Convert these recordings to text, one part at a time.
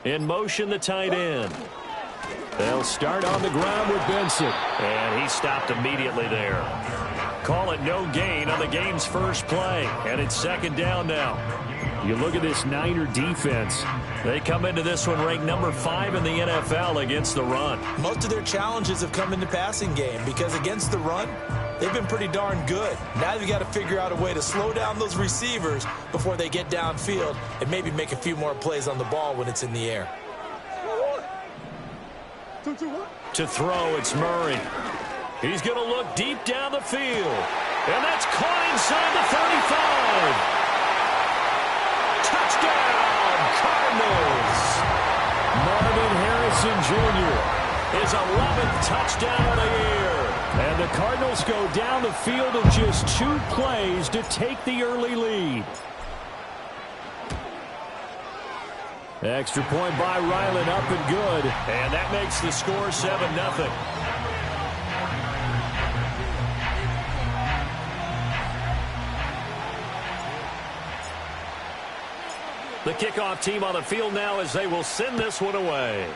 In motion, the tight end. They'll start on the ground with Benson. And he stopped immediately there. Call it no gain on the game's first play. And it's second down now. You look at this Niner defense. They come into this one ranked number 5 in the NFL against the run. Most of their challenges have come in the passing game because against the run, they've been pretty darn good. Now they've got to figure out a way to slow down those receivers before they get downfield and maybe make a few more plays on the ball when it's in the air. To throw, it's Murray. He's going to look deep down the field. And that's caught inside the 35. Touchdown, Cardinals. Marvin Harrison Jr. his 11th touchdown of the year. And the Cardinals go down the field in just 2 plays to take the early lead. Extra point by Ryland, up and good. And that makes the score 7-0. The kickoff team on the field now as they will send this one away.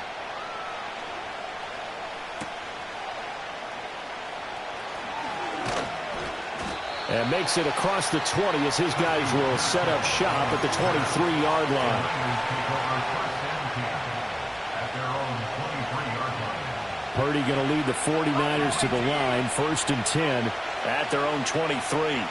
And makes it across the 20 as his guys will set up shop at the 23-yard line. Purdy going to lead the 49ers to the line. 1st and 10 at their own 23.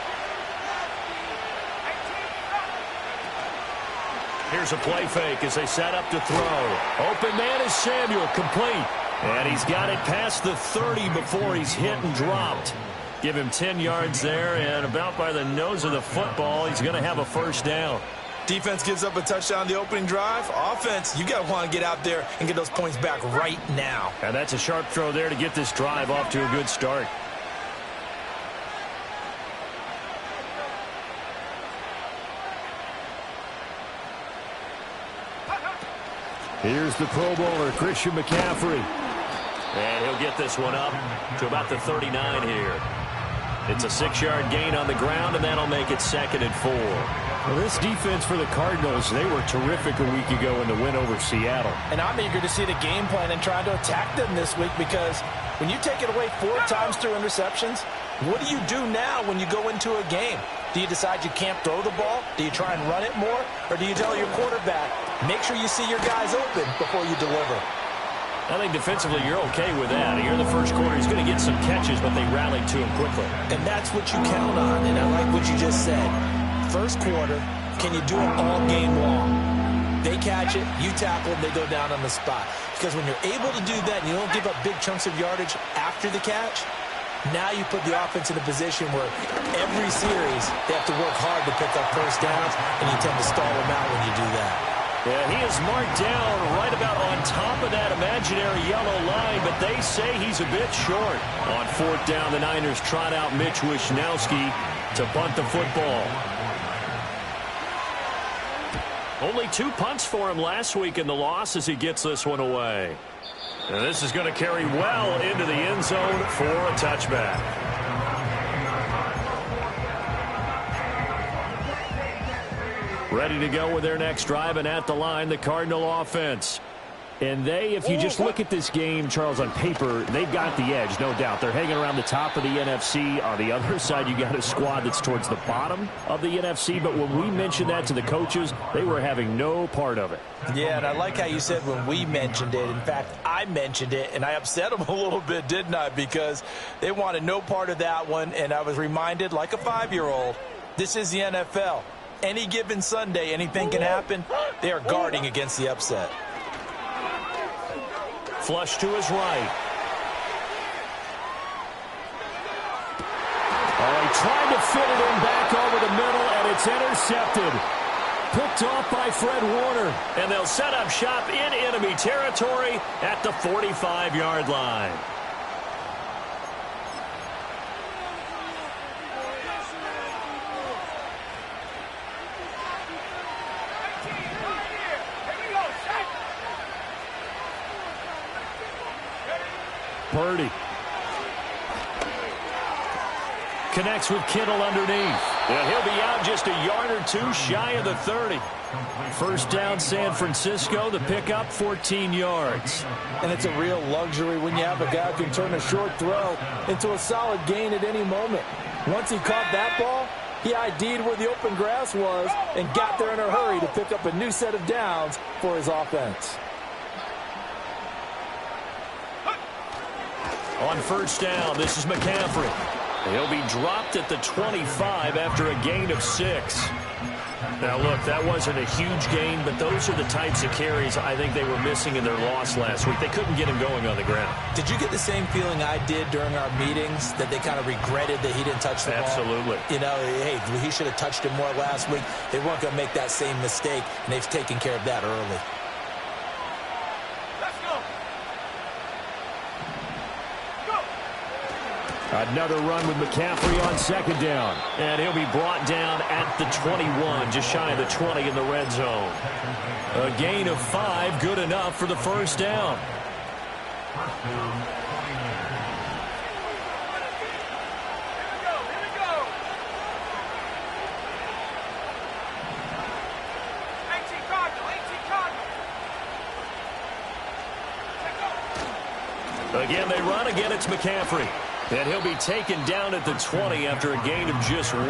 Here's a play fake as they set up to throw. Open man is Samuel, complete. And he's got it past the 30 before he's hit and dropped. Give him 10 yards there, and about by the nose of the football, he's going to have a first down. Defense gives up a touchdown the opening drive. Offense, you got to want to get out there and get those points back right now. And that's a sharp throw there to get this drive off to a good start. Here's the Pro Bowler, Christian McCaffrey. And he'll get this one up to about the 39 here. It's a 6-yard gain on the ground, and that'll make it 2nd and 4. Well, this defense for the Cardinals, they were terrific a week ago in the win over Seattle. And I'm eager to see the game plan and trying to attack them this week, because when you take it away 4 times through interceptions, what do you do now when you go into a game? Do you decide you can't throw the ball? Do you try and run it more? Or do you tell your quarterback, make sure you see your guys open before you deliver? I think defensively you're okay with that. Here in the first quarter, he's going to get some catches, but they rallied to him quickly. And that's what you count on, and I like what you just said. First quarter, can you do it all game long? They catch it, you tackle them, they go down on the spot. Because when you're able to do that and you don't give up big chunks of yardage after the catch, now you put the offense in a position where every series they have to work hard to pick up first downs, and you tend to stall them out when you do that. Yeah, he is marked down right about on top of that imaginary yellow line, but they say he's a bit short. On 4th down, the Niners trot out Mitch Wishnowski to punt the football. Only 2 punts for him last week in the loss as he gets this one away. And this is going to carry well into the end zone for a touchback. Ready to go with their next drive, and at the line, the Cardinal offense. And they, if you just look at this game, Charles, on paper, they've got the edge, no doubt. They're hanging around the top of the NFC. On the other side, you got a squad that's towards the bottom of the NFC. But when we mentioned that to the coaches, they were having no part of it. Yeah, and I like how you said when we mentioned it. In fact, I mentioned it, and I upset them a little bit, didn't I? Because they wanted no part of that one, and I was reminded, like a 5-year-old, this is the NFL. Any given Sunday, anything can happen. They are guarding against the upset. Flush to his right. Oh, he tried to fit it in back over the middle, and it's intercepted. Picked off by Fred Warner. And they'll set up shop in enemy territory at the 45-yard line. Purdy. Connects with Kittle underneath. And he'll be out just a yard or two shy of the 30. First down, San Francisco. The pickup, 14 yards. And it's a real luxury when you have a guy who can turn a short throw into a solid gain at any moment. Once he caught that ball, he ID'd where the open grass was and got there in a hurry to pick up a new set of downs for his offense. On first down, this is McCaffrey. He'll be dropped at the 25 after a gain of 6. Now, look, that wasn't a huge gain, but those are the types of carries I think they were missing in their loss last week. They couldn't get him going on the ground. Did you get the same feeling I did during our meetings, that they kind of regretted that he didn't touch the ball? Absolutely. You know, hey, he should have touched it more last week. They weren't going to make that same mistake, and they've taken care of that early. Another run with McCaffrey on second down. And he'll be brought down at the 21, just shy of the 20 in the red zone. A gain of 5, good enough for the first down. Again, they run. Again, it's McCaffrey. And he'll be taken down at the 20 after a gain of just 1.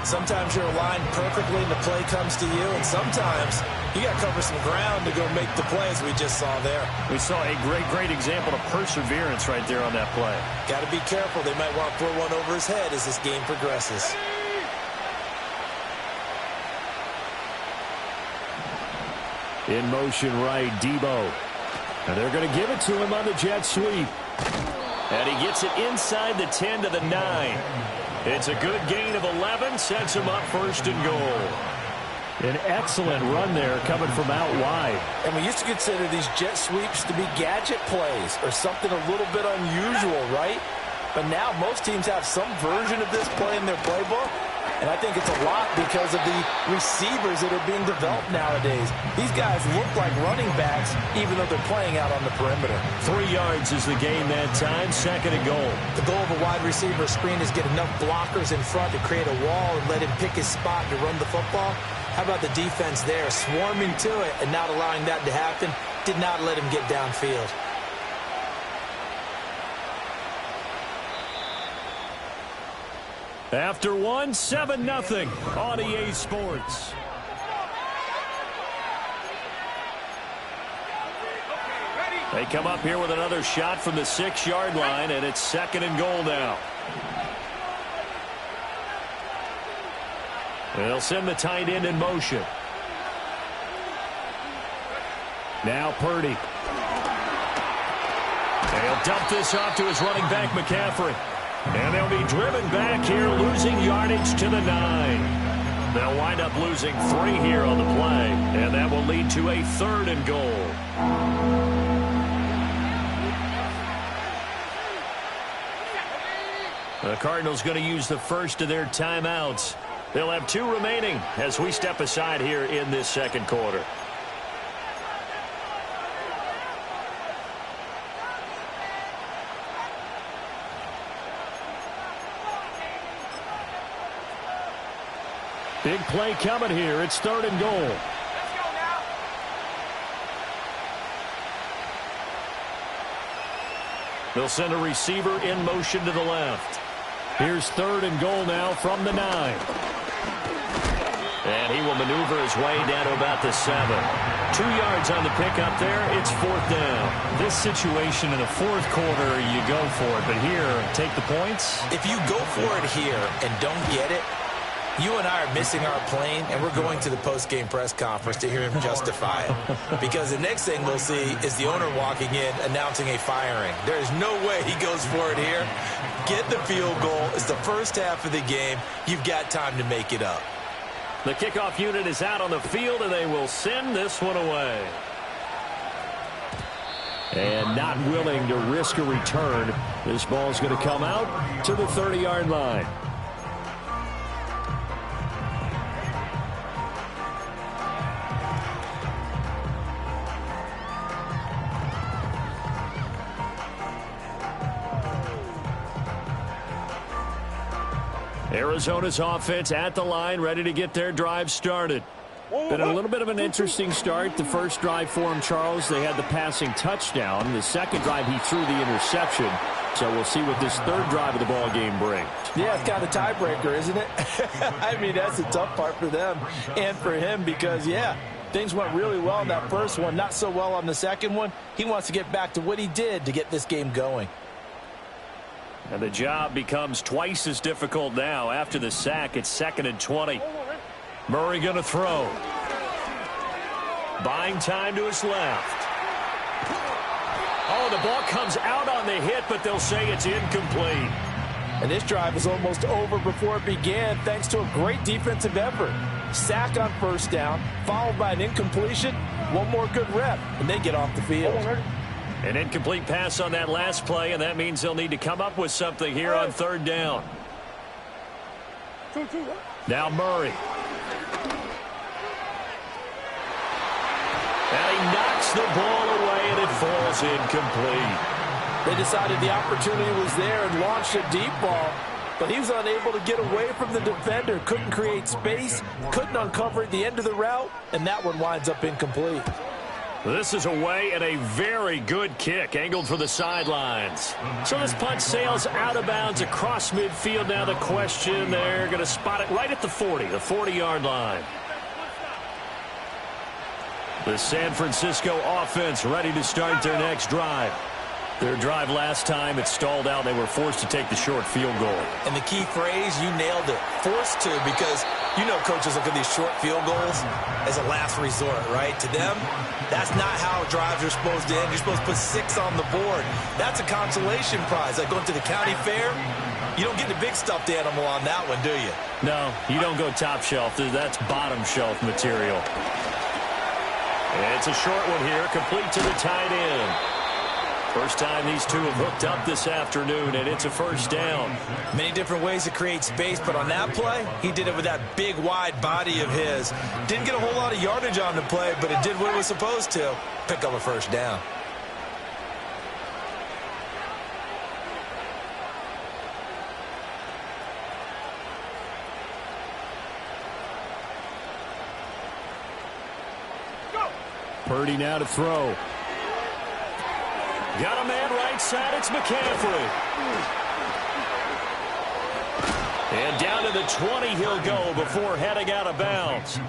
Sometimes you're aligned perfectly and the play comes to you, and sometimes you got to cover some ground to go make the play, as we just saw there. We saw a great example of perseverance right there on that play. Got to be careful. They might want to throw one over his head as this game progresses. In motion right, Debo. And they're going to give it to him on the jet sweep. And he gets it inside the 10 to the 9. It's a good gain of 11, sets him up first and goal. An excellent run there coming from out wide. And we used to consider these jet sweeps to be gadget plays or something a little bit unusual, right? But now most teams have some version of this play in their playbook. And I think it's a lot because of the receivers that are being developed nowadays. These guys look like running backs even though they're playing out on the perimeter. 3 yards is the gain that time, second and goal. The goal of a wide receiver screen is get enough blockers in front to create a wall and let him pick his spot to run the football. How about the defense there, swarming to it and not allowing that to happen? Did not let him get downfield. After 1, 7-0 on EA Sports. They come up here with another shot from the 6-yard line, and it's second and goal now. They'll send the tight end in motion. Now Purdy. They'll dump this off to his running back, McCaffrey. And they'll be driven back here, losing yardage to the 9. They'll wind up losing 3 here on the play, and that will lead to a third and goal. The Cardinals going to use the first of their timeouts. They'll have 2 remaining as we step aside here in this second quarter. Big play coming here. It's third and goal. Let's go now. They'll send a receiver in motion to the left. Here's third and goal now from the 9. And he will maneuver his way down to about the 7. 2 yards on the pickup there. It's fourth down. This situation in the fourth quarter, you go for it. But here, take the points. If you go for it here and don't get it, you and I are missing our plane, and we're going to the post-game press conference to hear him justify it. Because the next thing we'll see is the owner walking in announcing a firing. There's no way he goes for it here. Get the field goal. It's the first half of the game. You've got time to make it up. The kickoff unit is out on the field, and they will send this one away. And not willing to risk a return. This ball's going to come out to the 30-yard line. Arizona's offense at the line, ready to get their drive started. Been a little bit of an interesting start. The first drive for him, Charles, they had the passing touchdown. The second drive, he threw the interception. So we'll see what this third drive of the ball game brings. Yeah, it's kind of a tiebreaker, isn't it? I mean, that's the tough part for them and for him because, yeah, things went really well in that first one, not so well on the second one. He wants to get back to what he did to get this game going. And the job becomes twice as difficult now. After the sack, it's 2nd and 20. Murray going to throw. Buying time to his left. Oh, the ball comes out on the hit, but they'll say it's incomplete. And this drive is almost over before it began thanks to a great defensive effort. Sack on first down, followed by an incompletion. One more good rep, and they get off the field. An incomplete pass on that last play, and that means they'll need to come up with something here on third down. Now Murray. And he knocks the ball away, and it falls incomplete. They decided the opportunity was there and launched a deep ball, but he was unable to get away from the defender, couldn't create space, couldn't uncover the end of the route, and that one winds up incomplete. This is away and a very good kick, angled for the sidelines. So this punt sails out of bounds across midfield. Now the question, they're going to spot it right at the 40-yard line. The San Francisco offense ready to start their next drive. Their drive last time, it stalled out. They were forced to take the short field goal. And the key phrase, you nailed it, forced to, because you know coaches look at these short field goals as a last resort, right? To them, that's not how drives are supposed to end. You're supposed to put 6 on the board. That's a consolation prize. Like going to the county fair, you don't get the big stuffed animal on that one, do you? No, you don't go top shelf. That's bottom shelf material. It's a short one here, complete to the tight end. First time these two have hooked up this afternoon, and it's a first down. Many different ways to create space, but on that play, he did it with that big, wide body of his. Didn't get a whole lot of yardage on the play, but it did what it was supposed to. Pick up a first down. Purdy now to throw. Got a man right side. It's McCaffrey. And down to the 20 he'll go before heading out of bounds.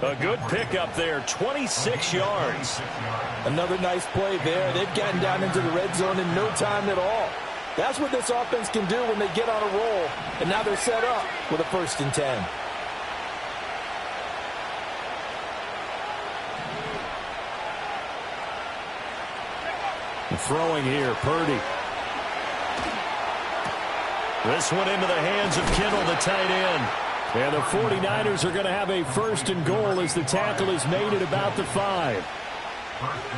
A good pickup there, 26 yards. Another nice play there. They've gotten down into the red zone in no time at all. That's what this offense can do when they get on a roll. And now they're set up with a 1st and 10. Throwing here, Purdy. This one into the hands of Kittle, the tight end. And the 49ers are going to have a 1st and goal as the tackle is made at about the 5.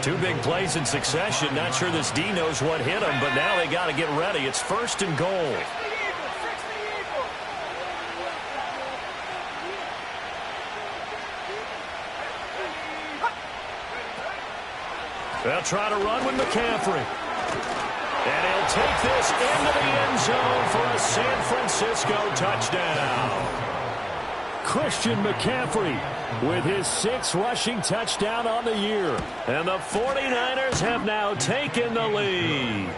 2 big plays in succession. Not sure this D knows what hit him, but now they got to get ready. It's 1st and goal. They'll try to run with McCaffrey. And he'll take this into the end zone for a San Francisco touchdown. Christian McCaffrey with his 6th rushing touchdown on the year. And the 49ers have now taken the lead.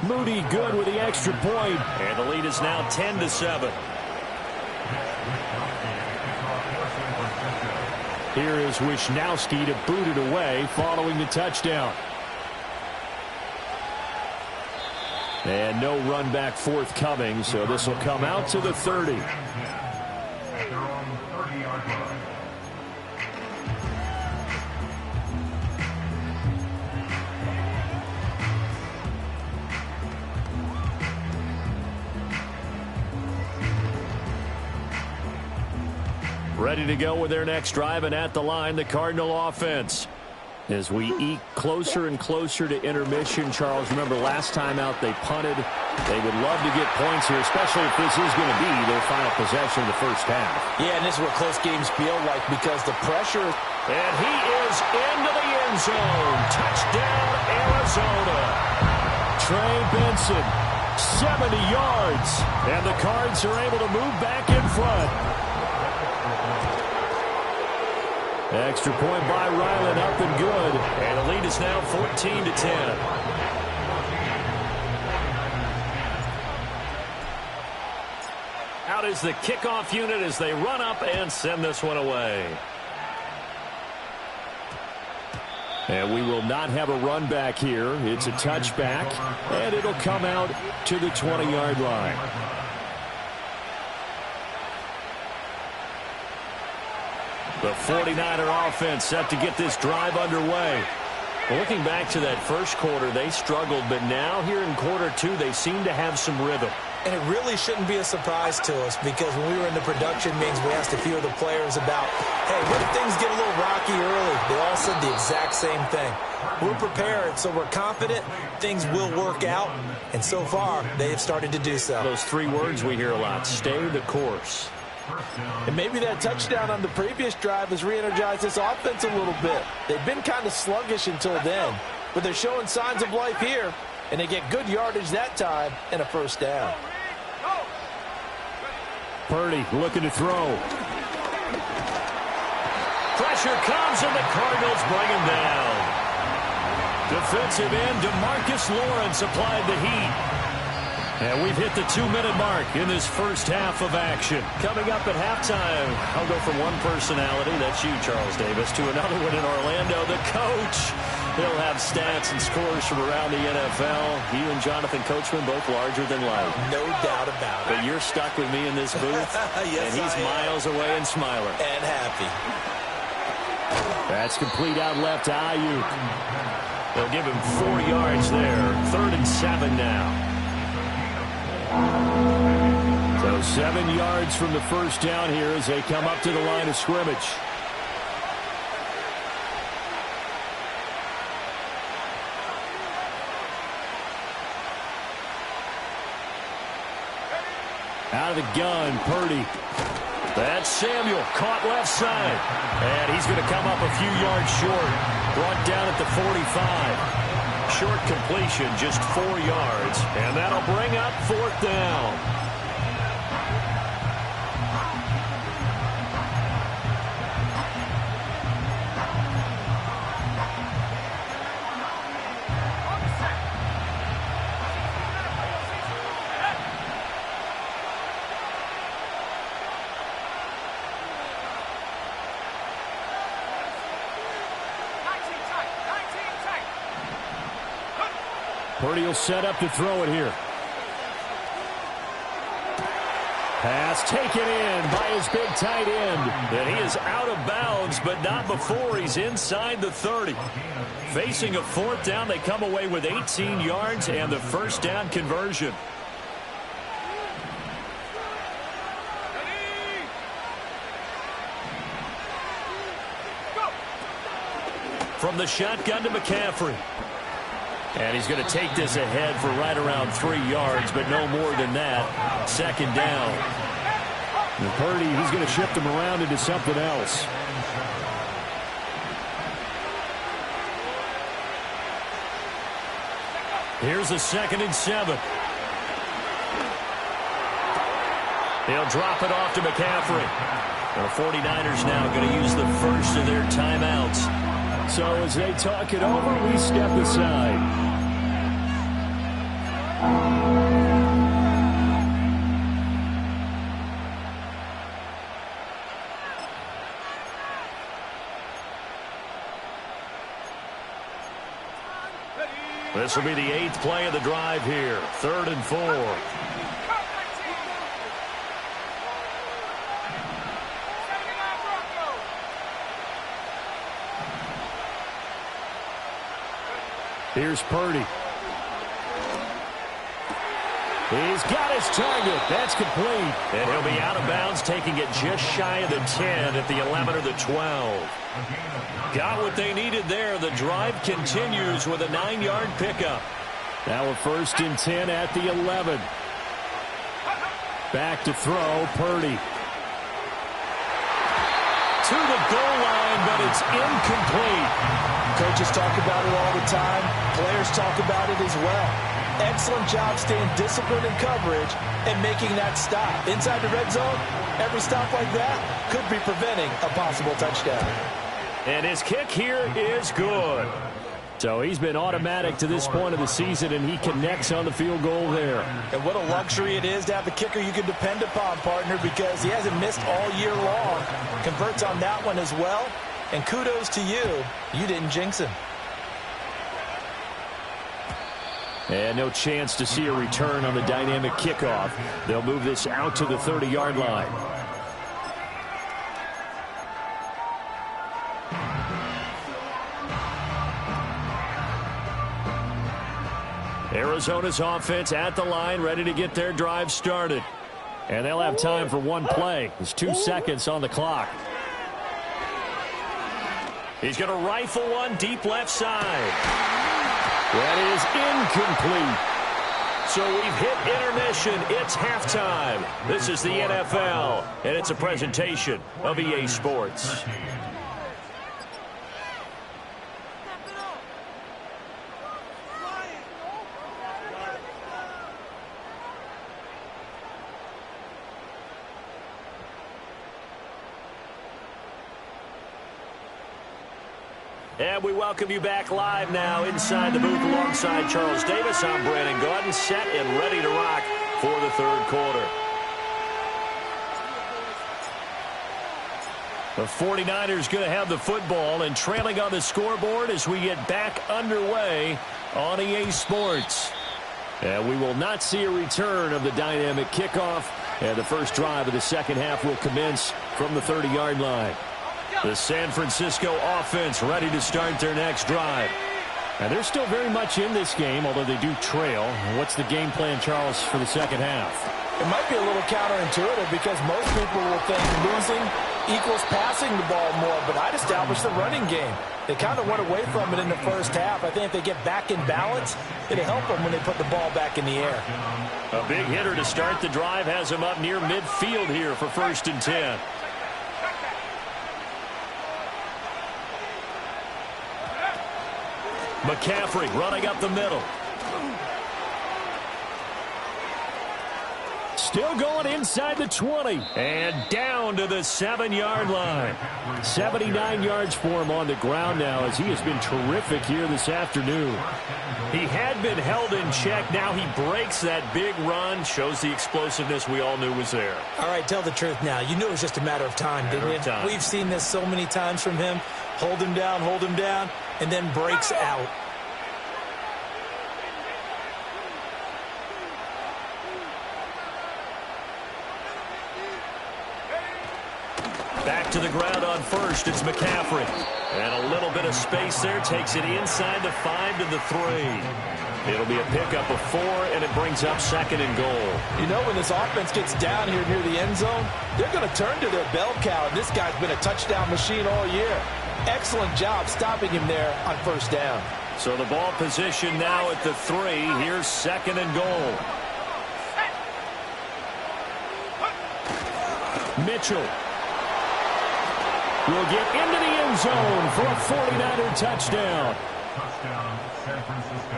Moody good with the extra point. And the lead is now 10-7. Here is Wisnowski to boot it away following the touchdown. And no run back forthcoming, so this will come out to the 30. Ready to go with their next drive, and at the line, the Cardinal offense. As we eke closer and closer to intermission, Charles, remember last time out they punted. They would love to get points here, especially if this is going to be their final possession of the first half. Yeah, and this is what close games feel like because the pressure. And he is into the end zone. Touchdown, Arizona. Trey Benson 70 yards. And the Cards are able to move back in front. Extra point by Ryland, up and good. And the lead is now 14-10. Out is the kickoff unit as they run up and send this one away. And we will not have a run back here. It's a touchback, and it'll come out to the 20-yard line. The 49er offense set to get this drive underway. Well, looking back to that first quarter, they struggled, but now here in quarter two, they seem to have some rhythm. And it really shouldn't be a surprise to us because when we were in the production meetings, we asked a few of the players about, hey, what if things get a little rocky early? They all said the exact same thing. We're prepared, so we're confident things will work out. And so far, they have started to do so. Those three words we hear a lot, stay the course. And maybe that touchdown on the previous drive has re-energized this offense a little bit. They've been kind of sluggish until then, but they're showing signs of life here, and they get good yardage that time and a first down. Purdy looking to throw. Pressure comes, and the Cardinals bring him down. Defensive end DeMarcus Lawrence applied the heat. And we've hit the 2-minute mark in this first half of action. Coming up at halftime, I'll go from one personality, that's you, Charles Davis, to another one in Orlando, the coach. He'll have stats and scores from around the NFL. You and Jonathan Coachman both larger than life. No doubt about it. But you're stuck with me in this booth, yes, and he's miles away and smiling. And happy. That's complete out left to Ayuk. They'll give him 4 yards there. 3rd and 7 now. So 7 yards from the first down here as they come up to the line of scrimmage. Out of the gun, Purdy. That's Samuel, caught left side. And he's going to come up a few yards short. Brought down at the 45. Short completion, just 4 yards. And that'll bring up 4th down. Purdy will set up to throw it here. Pass taken in by his big tight end. And he is out of bounds, but not before he's inside the 30. Facing a 4th down, they come away with 18 yards and the first down conversion. From the shotgun to McCaffrey. And he's going to take this ahead for right around 3 yards, but no more than that. 2nd down. And Purdy, he's going to shift him around into something else. Here's a 2nd and 7. He'll drop it off to McCaffrey. The 49ers now going to use the first of their timeouts. So as they talk it over, we step aside. This will be the 8th play of the drive here. 3rd and 4. Here's Purdy. He's got his target. That's complete. And he'll be out of bounds, taking it just shy of the 10 at the 11 or the 12. Got what they needed there. The drive continues with a 9-yard pickup. Now a 1st and 10 at the 11. Back to throw, Purdy. To the goal line, but it's incomplete. Coaches talk about it all the time. Players talk about it as well. Excellent job staying disciplined in coverage and making that stop. Inside the red zone, every stop like that could be preventing a possible touchdown. And his kick here is good. So he's been automatic to this point of the season, and he connects on the field goal there. And what a luxury it is to have the kicker you can depend upon, partner, because he hasn't missed all year long. Converts on that one as well. And kudos to you. You didn't jinx him. And no chance to see a return on the dynamic kickoff. They'll move this out to the 30-yard line. Arizona's offense at the line, ready to get their drive started. And they'll have time for one play. There's 2 seconds on the clock. He's going to rifle one deep left side. That is incomplete. So we've hit intermission. It's halftime. This is the NFL, and it's a presentation of EA Sports. And we welcome you back live now inside the booth alongside Charles Davis. I'm Brandon Gaudin, set and ready to rock for the third quarter. The 49ers going to have the football and trailing on the scoreboard as we get back underway on EA Sports. And we will not see a return of the dynamic kickoff. And the first drive of the second half will commence from the 30-yard line. The San Francisco offense ready to start their next drive. And they're still very much in this game, although they do trail. What's the game plan, Charles, for the second half? It might be a little counterintuitive because most people will think losing equals passing the ball more, but I'd establish the running game. They kind of went away from it in the first half. I think if they get back in balance, it'll help them when they put the ball back in the air. A big hitter to start the drive has him up near midfield here for 1st and 10. McCaffrey running up the middle. Still going inside the 20. And down to the 7-yard line. 79 yards for him on the ground now as he has been terrific here this afternoon. He had been held in check. Now he breaks that big run. Shows the explosiveness we all knew was there. All right, tell the truth now. You knew it was just a matter of time, didn't you? We've seen this so many times from him. Hold him down, and then breaks out. Back to the ground on first. It's McCaffrey. And a little bit of space there. Takes it inside the 5 to the 3. It'll be a pickup of 4, and it brings up 2nd and goal. You know, when this offense gets down here near the end zone, they're going to turn to their bell cow. And this guy's been a touchdown machine all year. Excellent job stopping him there on 1st down. So the ball position now at the 3. Here's 2nd and goal. Mitchell will get into the end zone for a 49er touchdown. Touchdown, San Francisco.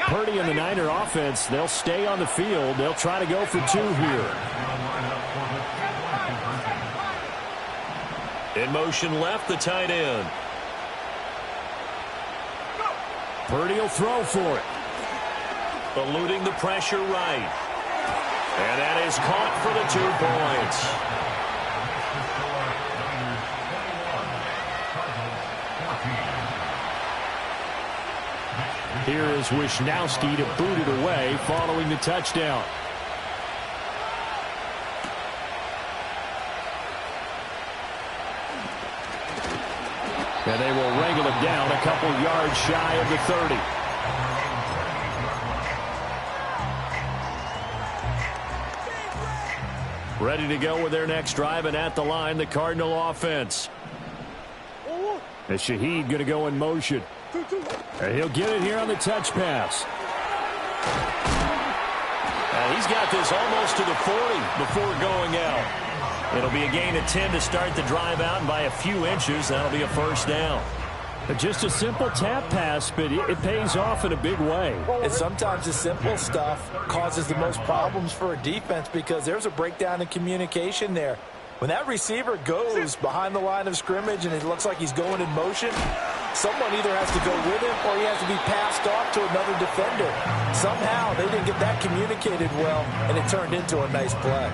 Purdy and the Niner offense, they'll stay on the field. They'll try to go for 2 here. In motion left, the tight end. Purdy will throw for it. Eluding the pressure right. And that is caught for the 2 points. Here is Wisnowski to boot it away following the touchdown. And they will wrangle him down a couple yards shy of the 30. Ready to go with their next drive, and at the line, the Cardinal offense. And Shaheed going to go in motion. And he'll get it here on the touch pass. He's got this almost to the 40 before going out. It'll be a gain of 10 to start the drive out, and by a few inches, that'll be a first down. Just a simple tap pass, but it pays off in a big way. And sometimes the simple stuff causes the most problems for a defense because there's a breakdown in communication there. When that receiver goes behind the line of scrimmage and it looks like he's going in motion, someone either has to go with him or he has to be passed off to another defender. Somehow they didn't get that communicated well, and it turned into a nice play.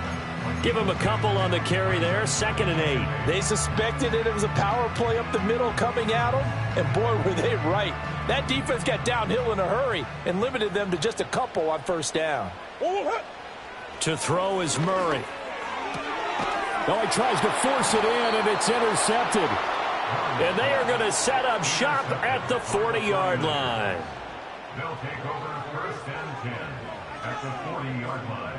Give him a couple on the carry there, 2nd and 8. They suspected it was a power play up the middle coming at them, and boy, were they right. That defense got downhill in a hurry and limited them to just a couple on first down. To throw is Murray. Oh, he tries to force it in, and it's intercepted. And they are going to set up shop at the 40-yard line. They'll take over 1st and 10 at the 40-yard line.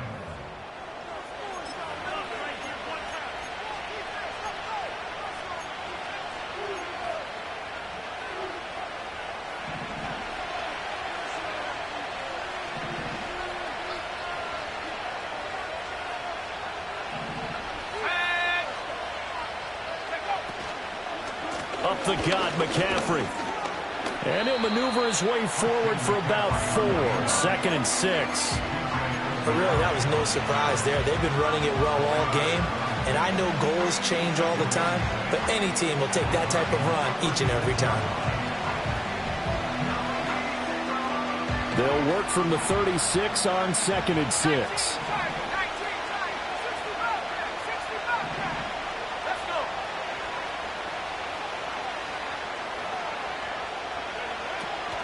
Up the gut, McCaffrey. And he'll maneuver his way forward for about 4. 2nd and 6. But really, that was no surprise there. They've been running it well all game, and I know goals change all the time, but any team will take that type of run each and every time. They'll work from the 36 on 2nd and 6.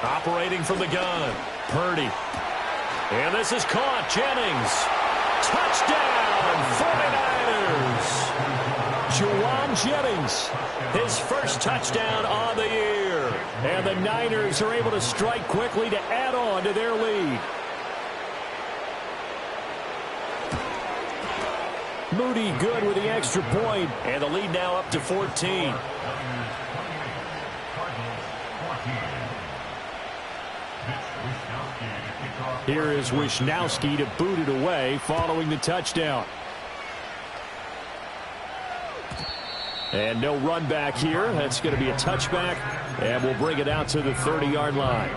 Operating from the gun, Purdy. And this is caught. Jennings. Touchdown, 49ers. Juwan Jennings, his first touchdown on the year. And the Niners are able to strike quickly to add on to their lead. Moody good with the extra point. And the lead now up to 14. Here is Wisnowski to boot it away following the touchdown. And no run back here. That's going to be a touchback, and we'll bring it out to the 30-yard line.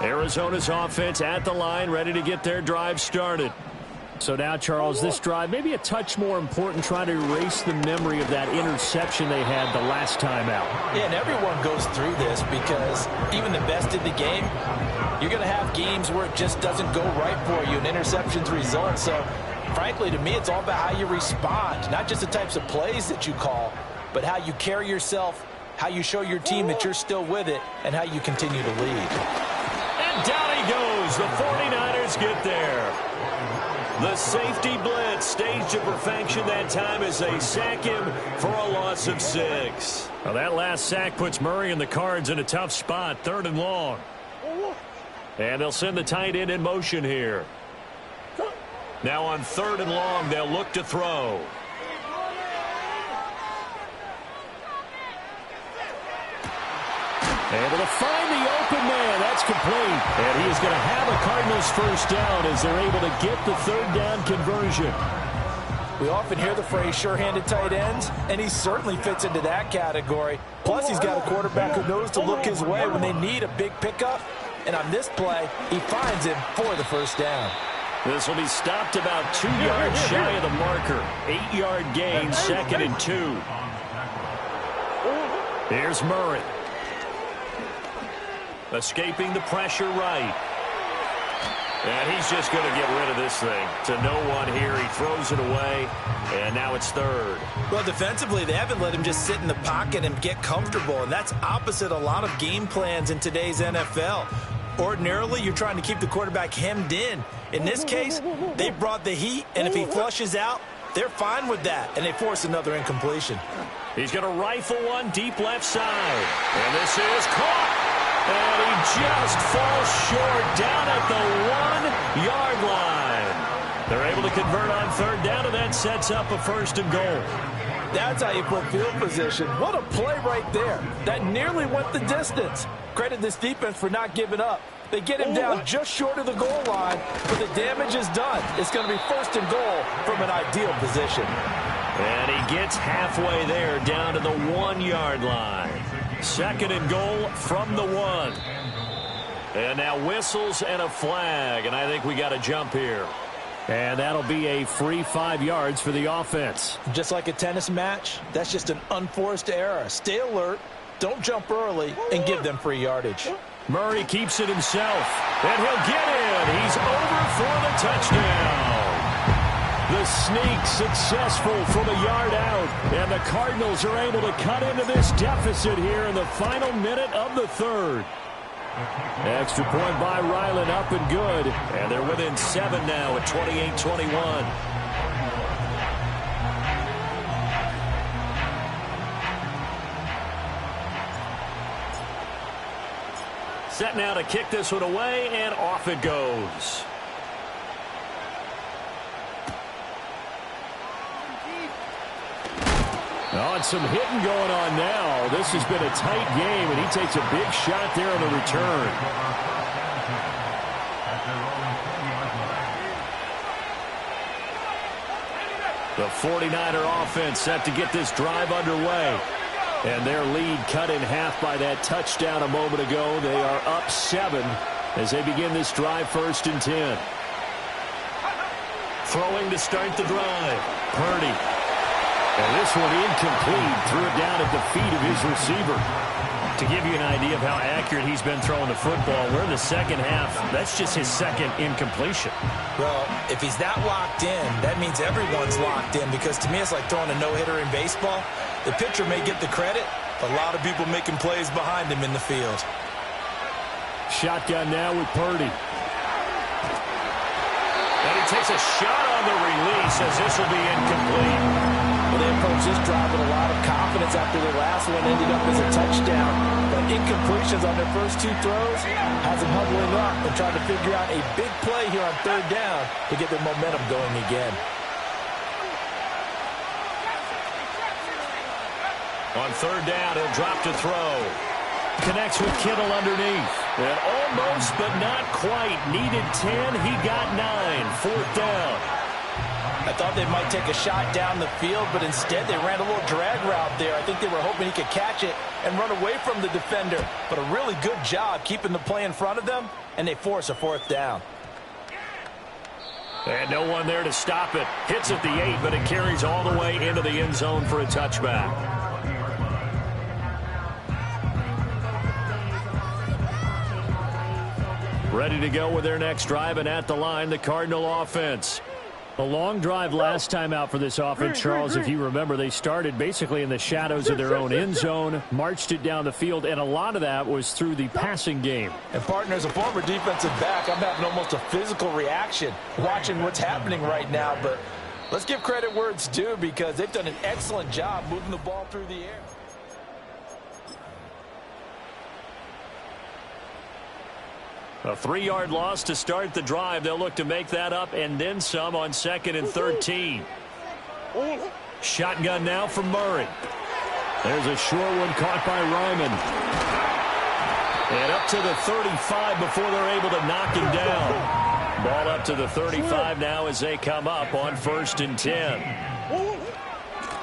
Arizona's offense at the line, ready to get their drive started. So now, Charles, this drive maybe a touch more important, trying to erase the memory of that interception they had the last time out. Yeah, and everyone goes through this because even the best in the game, you're going to have games where it just doesn't go right for you and interceptions result. So, frankly, to me, it's all about how you respond, not just the types of plays that you call, but how you carry yourself, how you show your team that you're still with it, and how you continue to lead. And down he goes. The 49ers get there. The safety blitz staged to perfection that time as they sack him for a loss of 6. Well, that last sack puts Murray and the Cards in a tough spot, 3rd and long. And they'll send the tight end in motion here. Now on 3rd and long, they'll look to throw. Able to find the open man. That's complete. And he is going to have a Cardinals first down as they're able to get the 3rd down conversion. We often hear the phrase sure-handed tight ends, and he certainly fits into that category. Plus, he's got a quarterback who knows to look his way when they need a big pickup. And on this play, he finds him for the first down. This will be stopped about 2 yards shy of the marker. 8-yard gain, 2nd and 2. Here's Murray. Escaping the pressure right. And he's just going to get rid of this thing. To no one here. He throws it away. And now it's 3rd. Well, defensively, they haven't let him just sit in the pocket and get comfortable. And that's opposite a lot of game plans in today's NFL. Ordinarily, you're trying to keep the quarterback hemmed in. In this case, they brought the heat. And if he flushes out, they're fine with that. And they force another incompletion. He's going to rifle one deep left side. And this is caught. And he just falls short down at the 1-yard line. They're able to convert on third down, and that sets up a 1st and goal. That's how you put field position. What a play right there. That nearly went the distance. Credit this defense for not giving up. They get him down just short of the goal line, but the damage is done. It's going to be 1st and goal from an ideal position. And he gets halfway there, down to the 1-yard line. 2nd and goal from the 1. And now whistles and a flag, and I think we got a jump here. And that'll be a free 5 yards for the offense. Just like a tennis match, that's just an unforced error. Stay alert, don't jump early, and give them free yardage. Murray keeps it himself, and he'll get in. He's over for the touchdown. The sneak successful from a yard out, and the Cardinals are able to cut into this deficit here in the final minute of the 3rd. Extra point by Ryland, up and good. And they're within 7 now at 28-21. Set now to kick this one away, and off it goes. Oh, and some hitting going on now. This has been a tight game, and he takes a big shot there on the return. The 49er offense set to get this drive underway. And their lead cut in half by that touchdown a moment ago. They are up 7 as they begin this drive, 1st and 10. Throwing to start the drive. Purdy. And this one incomplete. Threw it down at the feet of his receiver. To give you an idea of how accurate he's been throwing the football, we're in the second half. That's just his 2nd incompletion. Well, if he's not locked in, that means everyone's locked in, because to me it's like throwing a no-hitter in baseball. The pitcher may get the credit, but a lot of people making plays behind him in the field. Shotgun now with Purdy. And he takes a shot on the release as this will be incomplete. Well, they approached this drive with a lot of confidence after their last one ended up as a touchdown. But incompletions on their first 2 throws has them huddling up and trying to figure out a big play here on 3rd down to get their momentum going again. On 3rd down, he'll drop to throw. Connects with Kittle underneath. And almost, but not quite. Needed 10. He got 9. 4th down. I thought they might take a shot down the field, but instead they ran a little drag route there. I think they were hoping he could catch it and run away from the defender. But a really good job keeping the play in front of them, and they force a 4th down. And no one there to stop it. Hits at the 8, but it carries all the way into the end zone for a touchback. Ready to go with their next drive, and at the line, the Cardinal offense. A long drive last time out for this offense, Charles. If you remember, they started basically in the shadows of their own end zone, marched it down the field, and a lot of that was through the passing game. And, partner, as a former defensive back, I'm having almost a physical reaction watching what's happening right now. But let's give credit where it's due, because they've done an excellent job moving the ball through the air. A 3-yard loss to start the drive. They'll look to make that up and then some on 2nd and 13. Shotgun now from Murray. There's a short one caught by Ryman. And up to the 35 before they're able to knock him down. Ball up to the 35 now as they come up on 1st and 10.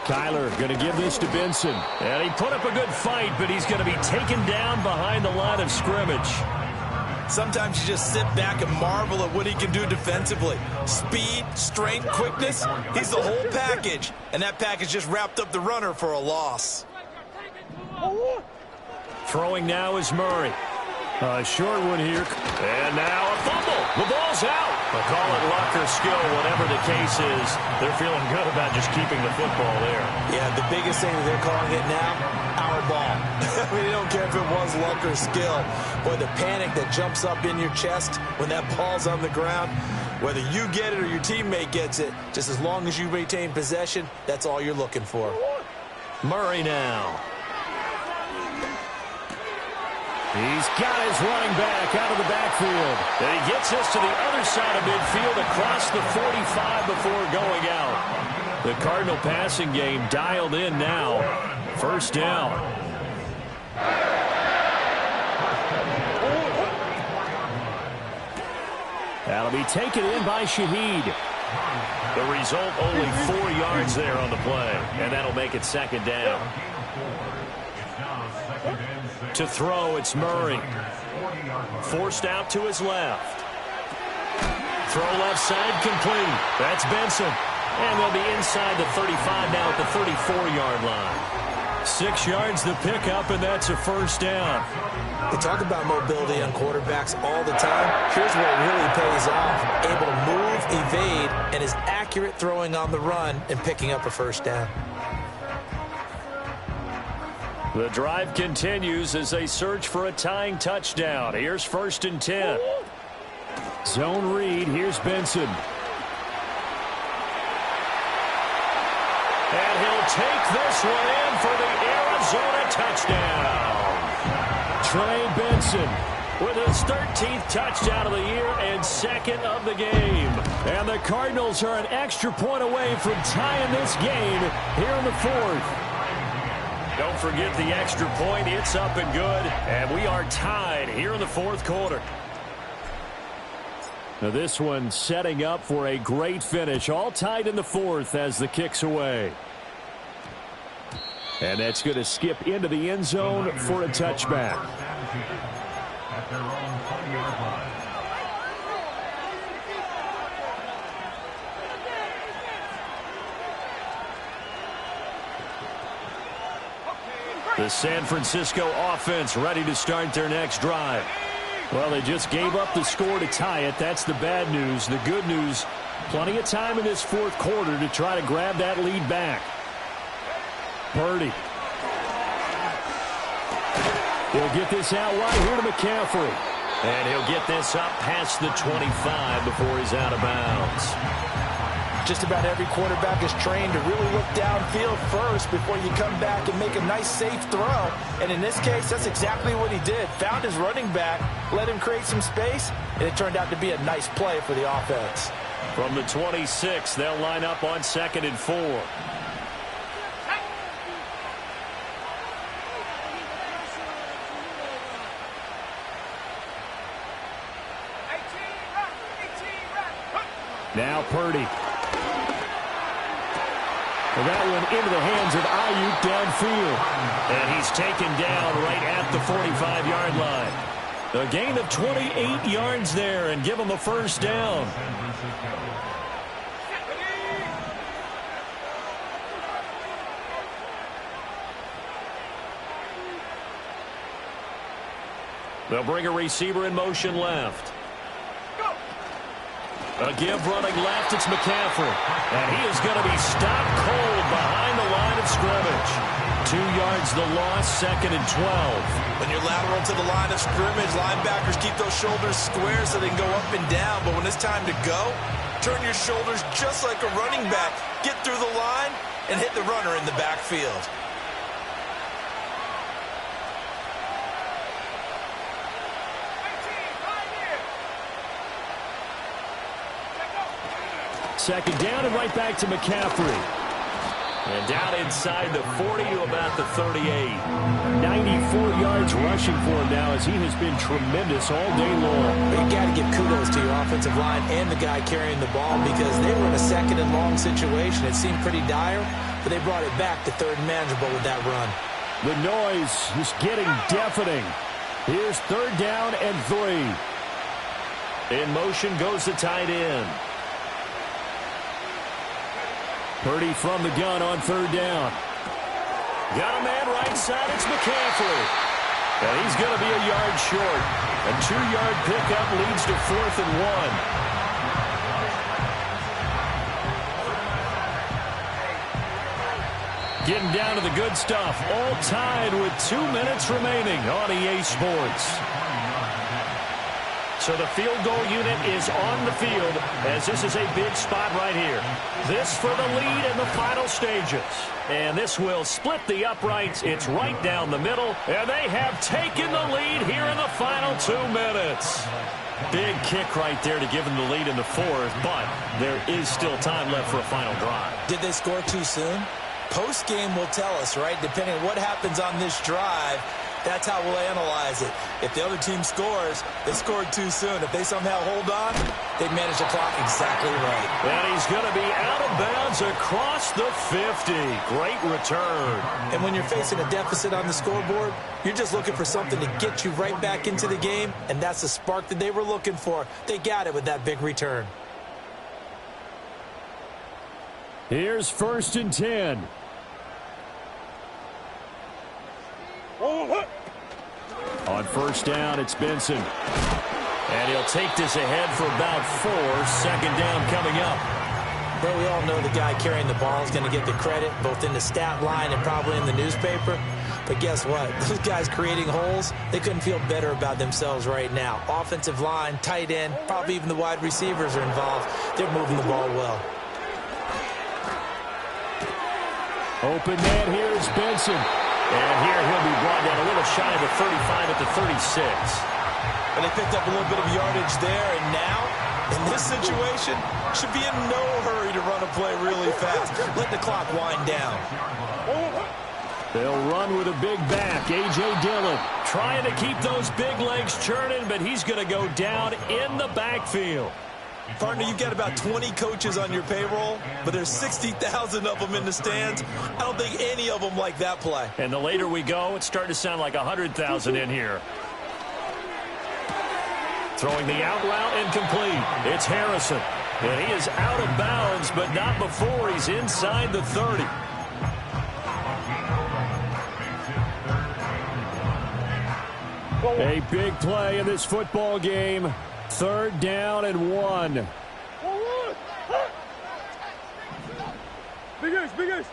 Kyler going to give this to Benson. And he put up a good fight, but he's going to be taken down behind the line of scrimmage. Sometimes you just sit back and marvel at what he can do defensively. Speed, strength, quickness, he's the whole package. And that package just wrapped up the runner for a loss. Throwing now is Murray. A short one here. And now a fumble. The ball's out. They'll call it luck or skill, whatever the case is. They're feeling good about just keeping the football there. Yeah, the biggest thing that they're calling it now, our ball. I mean, they don't care if it was luck or skill. Boy, the panic that jumps up in your chest when that ball's on the ground, whether you get it or your teammate gets it, just as long as you maintain possession, that's all you're looking for. Murray now. He's got his running back out of the backfield. And he gets us to the other side of midfield across the 45 before going out. The Cardinal passing game dialed in now. First down. That'll be taken in by Shaheed. The result, only 4 yards there on the play. And that'll make it second down. To throw, it's Murray. Forced out to his left. Throw left side, complete. That's Benson. And they'll be inside the 35 now at the 34-yard line. 6 yards the pickup, and that's a first down. We talk about mobility on quarterbacks all the time. Here's where it really pays off. Able to move, evade, and is accurate throwing on the run and picking up a first down. The drive continues as they search for a tying touchdown. Here's 1st and 10. Zone read. Here's Benson. And he'll take this one in for the Arizona touchdown. Trey Benson with his 13th touchdown of the year and 2nd of the game. And the Cardinals are an extra point away from tying this game here in the 4th. Don't forget the extra point. It's up and good. And we are tied here in the 4th quarter. Now this one setting up for a great finish. All tied in the 4th as the kick's away. And that's going to skip into the end zone for a touchback. At their own 20-yard line. The San Francisco offense ready to start their next drive. Well, they just gave up the score to tie it. That's the bad news. The good news, plenty of time in this 4th quarter to try to grab that lead back. Purdy. He'll get this out wide here to McCaffrey. And he'll get this up past the 25 before he's out of bounds. Just about every quarterback is trained to really look downfield first before you come back and make a nice, safe throw. And in this case, that's exactly what he did. Found his running back, let him create some space, and it turned out to be a nice play for the offense. From the 26, they'll line up on 2nd and 4. Now Purdy. Well, that one into the hands of Ayuk downfield. And he's taken down right at the 45-yard line. A gain of 28 yards there and give him a first down. They'll bring a receiver in motion left. A give running left, it's McCaffrey. And he is going to be stopped cold behind the line of scrimmage. 2 yards the loss, 2nd and 12. When you're lateral to the line of scrimmage, linebackers keep those shoulders square so they can go up and down. But when it's time to go, turn your shoulders just like a running back. Get through the line and hit the runner in the backfield. Second down and right back to McCaffrey. And down inside the 40 to about the 38. 94 yards rushing for him now as he has been tremendous all day long. But you got to give kudos to your offensive line and the guy carrying the ball because they were in a 2nd and long situation. It seemed pretty dire, but they brought it back to 3rd and manageable with that run. The noise is getting deafening. Here's 3rd down and 3. In motion goes the tight end. Purdy from the gun on 3rd down. Got a man right side, it's McCaffrey. And he's going to be a yard short. A 2-yard pickup leads to 4th and 1. Getting down to the good stuff. All tied with 2 minutes remaining on EA Sports. So the field goal unit is on the field as this is a big spot right here. This for the lead in the final stages. And this will split the uprights. It's right down the middle. And they have taken the lead here in the final 2 minutes. Big kick right there to give them the lead in the fourth, but there is still time left for a final drive. Did they score too soon? Post-game will tell us, right? Depending on what happens on this drive, that's how we'll analyze it. If the other team scores, they scored too soon. If they somehow hold on, they manage the clock exactly right. And he's going to be out of bounds across the 50. Great return. And when you're facing a deficit on the scoreboard, you're just looking for something to get you right back into the game, and that's the spark that they were looking for. They got it with that big return. Here's 1st and 10. On 1st down, it's Benson. And he'll take this ahead for about 4. 2nd down coming up. Well, we all know the guy carrying the ball is going to get the credit, both in the stat line and probably in the newspaper. But guess what? Those guys creating holes, they couldn't feel better about themselves right now. Offensive line, tight end, probably even the wide receivers are involved. They're moving the ball well. Open man, here's Benson. And here he'll be brought down a little shy of the 35 at the 36. And they picked up a little bit of yardage there, and now, in this situation, should be in no hurry to run a play really fast. Let the clock wind down. They'll run with a big back, A.J. Dillon. Trying to keep those big legs churning, but he's going to go down in the backfield. Partner, you've got about 20 coaches on your payroll, but there's 60,000 of them in the stands. I don't think any of them like that play. And the later we go, it's starting to sound like 100,000 in here. Throwing the out route incomplete. It's Harrison. And he is out of bounds, but not before he's inside the 30. A big play in this football game. 3rd down and 1. Big ace, big ace.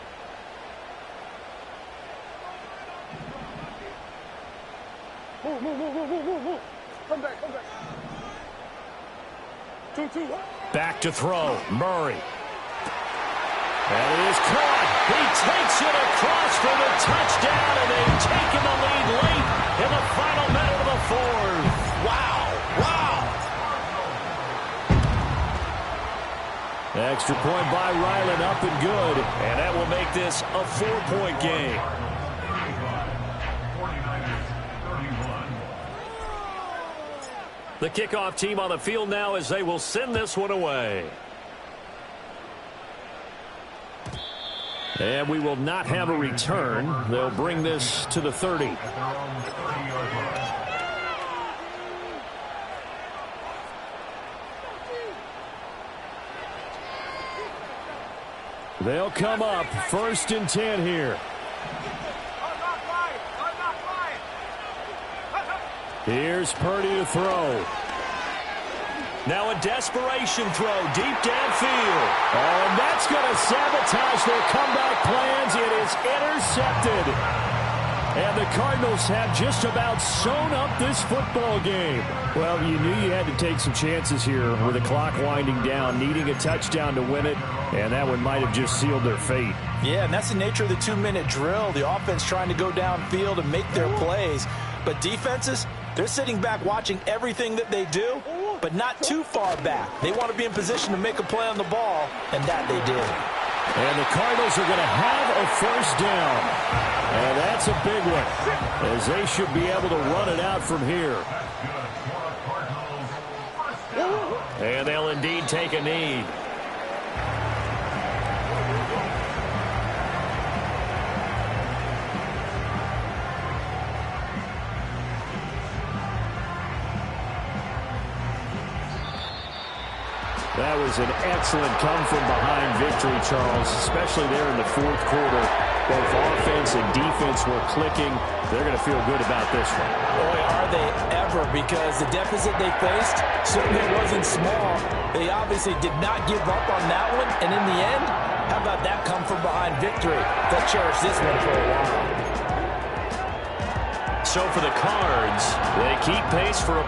Move. Come back. 2. Back to throw. Murray. And it is caught. He takes it across for the touchdown, and they've taken the lead late in the final minute of the fourth. Wow. Extra point by Ryland, up and good. And that will make this a 4-point game. 49ers, 31. The kickoff team on the field now as they will send this one away. And we will not have a return. They'll bring this to the 30. At their own 30-yard line. They'll come up 1st and 10 here. Here's Purdy to throw. Now a desperation throw deep downfield. Oh, and that's going to sabotage their comeback plans. It is intercepted. And the Cardinals have just about sewn up this football game. Well, you knew you had to take some chances here with the clock winding down, needing a touchdown to win it, and that one might have just sealed their fate. Yeah, and that's the nature of the 2-minute drill. The offense trying to go downfield and make their plays. But defenses, they're sitting back watching everything that they do, but not too far back. They want to be in position to make a play on the ball, and that they did. And the Cardinals are going to have a 1st down. And that's a big one, as they should be able to run it out from here. And they'll indeed take a knee. That was an excellent come-from-behind victory, Charles, especially there in the 4th quarter. Both offense and defense were clicking. They're going to feel good about this one. Boy, are they ever, because the deficit they faced certainly wasn't small. They obviously did not give up on that one, and in the end, how about that come-from-behind victory? They'll cherish this one for a while. So for the Cards, they keep pace for a